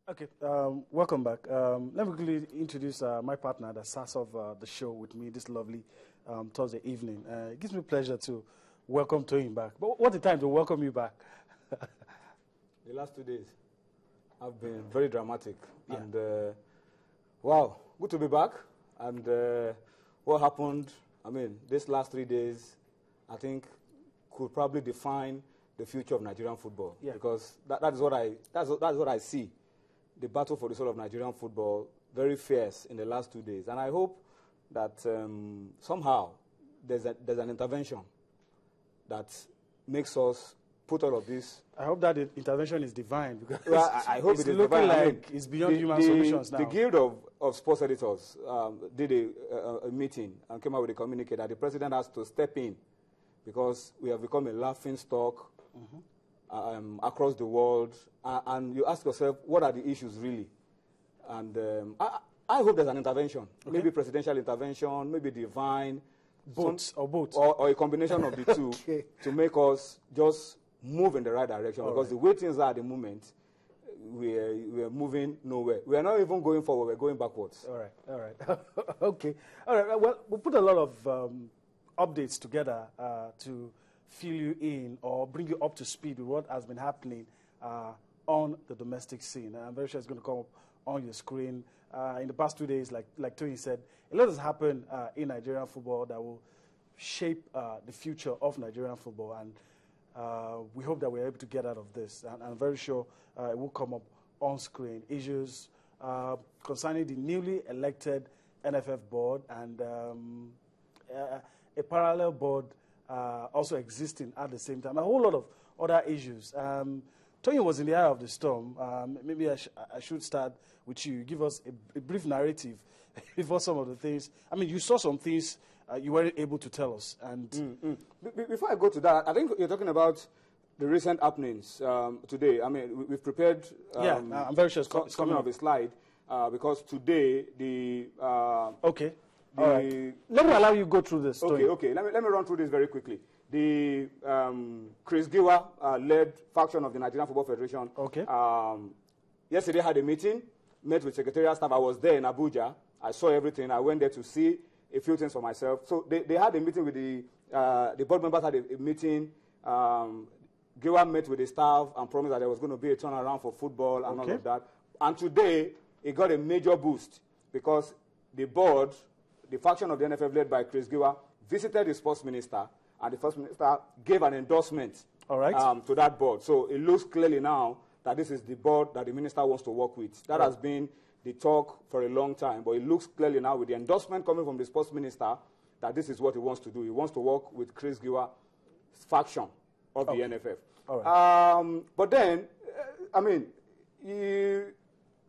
Okay, welcome back. Let me quickly introduce my partner that starts off the show with me this lovely Thursday evening. It gives me pleasure to welcome Toyin back. But what a time to welcome you back. The last 2 days have been very dramatic. Yeah. And, wow, good to be back. And what happened, I mean, these last 3 days, I think, could probably define the future of Nigerian football. Yeah. Because that's what I see. The battle for the soul of Nigerian football, very fierce in the last 2 days. And I hope that somehow there's an intervention that makes us put all of this. I hope that the intervention is divine because I hope it's it is looking divine. like I mean, it's beyond human solutions now. The Guild of Sports Editors did a meeting and came out with a communique that the president has to step in because we have become a laughing stock across the world. And you ask yourself, what are the issues really? And I hope there's an intervention, maybe presidential intervention, maybe divine. Both. Or a combination of the two to make us just move in the right direction. Because the way things are at the moment, we're moving nowhere. We are not even going forward, we're going backwards. All right. Okay. All right. Well, we put a lot of updates together to fill you in or bring you up to speed with what has been happening on the domestic scene. And I'm very sure it's going to come up on your screen. In the past 2 days, like Tony said, a lot has happened in Nigerian football that will shape the future of Nigerian football. And we hope that we're able to get out of this. And I'm very sure it will come up on screen. Issues concerning the newly elected NFF board and a parallel board also existing at the same time. A whole lot of other issues. Tony was in the eye of the storm. Maybe I should start with you. Give us a brief narrative before some of the things. I mean, you saw some things you weren't able to tell us. And Before I go to that, I think you're talking about the recent happenings today. I mean, we've prepared I'm very sure it's coming of a slide because today the okay. All right. Let me allow you to go through this. Okay. Let me run through this very quickly. The Chris Giwa led faction of the Nigerian Football Federation. Okay. Yesterday had a meeting, met with secretarial staff. I was there in Abuja. I saw everything. I went there to see a few things for myself. So they had a meeting with the board members had a meeting. Giwa met with the staff and promised that there was going to be a turnaround for football and all of that. And today, it got a major boost because the board, the faction of the NFF led by Chris Giwa, visited the sports minister, and the first minister gave an endorsement to that board. So it looks clearly now that this is the board that the minister wants to work with. That has been the talk for a long time, but it looks clearly now with the endorsement coming from the sports minister that this is what he wants to do. He wants to work with Chris Giwa's faction of the NFF. All right. But then, I mean, you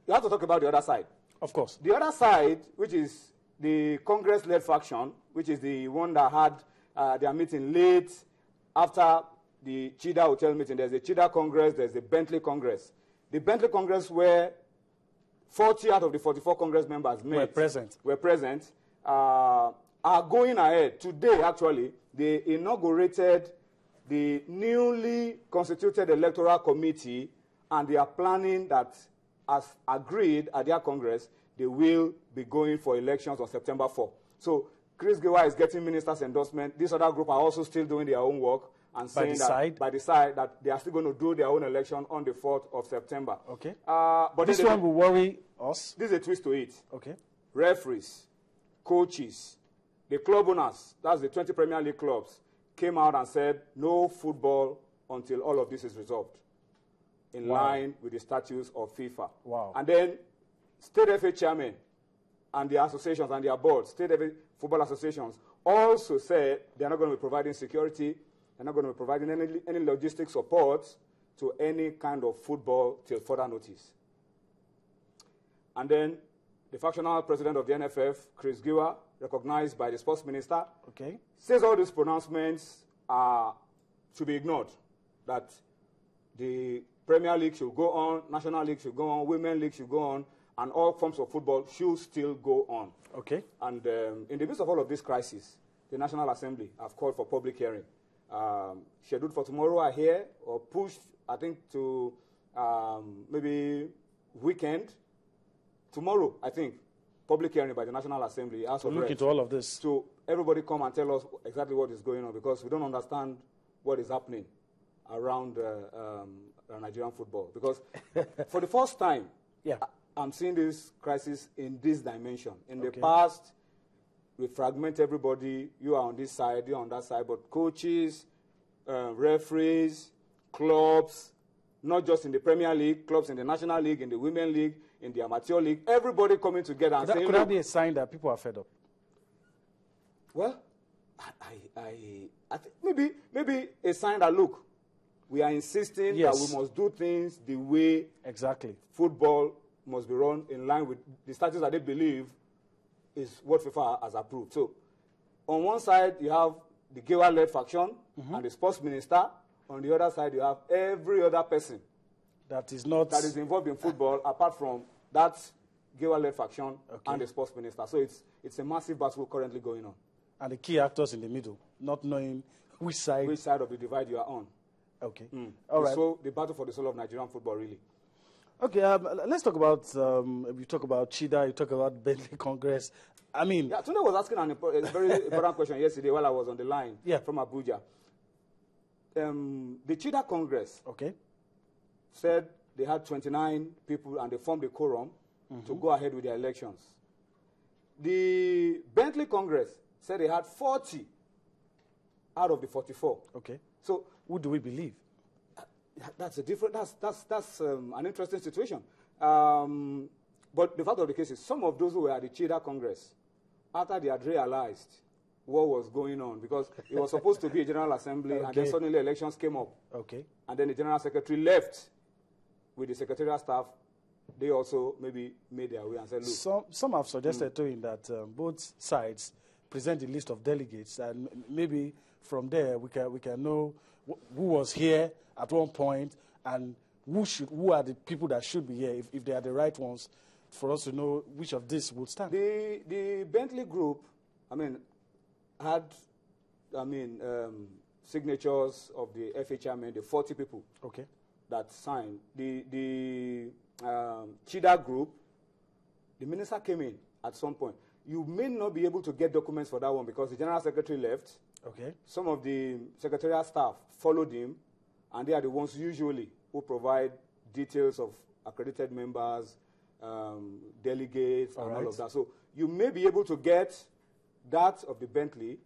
have to talk about the other side. Of course. The other side, which is the Congress-led faction, which is the one that had their meeting late after the Chida Hotel meeting. There's a Chida Congress, there's the Bentley Congress. The Bentley Congress where 40 out of the 44 Congress members were present, are going ahead. Today, actually, they inaugurated the newly constituted electoral committee, and they are planning that, as agreed at their Congress, they will be going for elections on September 4. So Chris Giwa is getting minister's endorsement. This other group are also still doing their own work and saying that by the side that they are still going to do their own election on the 4th of September. Okay. But this one will worry us. This is a twist to it. Okay. Referees, coaches, the club owners, that's the 20 Premier League clubs, came out and said no football until all of this is resolved in line with the statutes of FIFA. Wow. And then state FA chairmen and their associations and their boards, state FA football associations, also said they're not going to be providing security, they're not going to be providing any logistic support to any kind of football till further notice. And then the factional president of the NFF, Chris Giwa, recognized by the sports minister, says all these pronouncements should be ignored, that the Premier League should go on, National League should go on, Women League should go on, and all forms of football should still go on. Okay. And in the midst of all of this crisis, the National Assembly have called for public hearing. Scheduled for tomorrow are here, or pushed, I think, to maybe weekend, tomorrow, I think, public hearing by the National Assembly. So look into all of this. So everybody come and tell us exactly what is going on, because we don't understand what is happening around Nigerian football. Because for the first time, I'm seeing this crisis in this dimension. In the past, we fragment everybody. You are on this side, you are on that side. But coaches, referees, clubs, not just in the Premier League, clubs in the National League, in the Women League, in the Amateur League, everybody coming together and saying, could that be a sign that people are fed up? Well, I think maybe a sign that, look, we are insisting that we must do things the way football must be run in line with the statutes that they believe is what FIFA has approved. So, on one side, you have the Giwa-led faction and the sports minister. On the other side, you have every other person that is involved in football, apart from that Giwa-led faction and the sports minister. So it's a massive battle currently going on. And the key actors in the middle, not knowing which side of the divide you are on. Okay. All right. So the battle for the soul of Nigerian football, really. Okay, let's talk about, you talk about Chida, you talk about Bentley Congress. I mean... Yeah, Tunde was asking a very important question yesterday while I was on the line from Abuja. The Chida Congress said they had 29 people and they formed a quorum to go ahead with their elections. The Bentley Congress said they had 40 out of the 44. Okay. So who do we believe? That's a different. That's an interesting situation. But the fact of the case is, some of those who were at the Chida Congress, after they had realized what was going on, because it was supposed to be a General Assembly, and then suddenly elections came up. Okay. And then the General Secretary left with the secretarial staff. They also maybe made their way and said, look. Some have suggested to him that both sides present a list of delegates, and maybe from there we can know who was here at one point and who are the people that should be here, if they are the right ones, for us to know which of these would stand. The Bentley group, had, signatures of the FA chairman, the 40 people that signed. The Chida group, the minister came in at some point. You may not be able to get documents for that one because the general secretary left. Okay. Some of the secretarial staff followed him, and they are the ones usually who provide details of accredited members, delegates, and all of that. So you may be able to get that of the Bentley,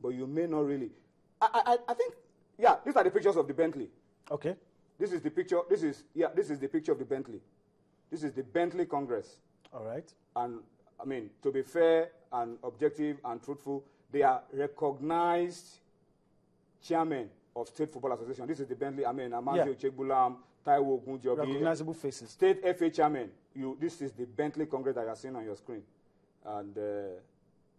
but you may not really. I think, these are the pictures of the Bentley. Okay. This is the picture. This is the picture of the Bentley. This is the Bentley Congress. All right. And to be fair and objective and truthful, they are recognized chairmen of State Football Association. This is the Bentley. Amandio Chegbulam, Taiwo Ogunjobi. Recognizable faces. State FA chairman. This is the Bentley Congress that you are seeing on your screen. And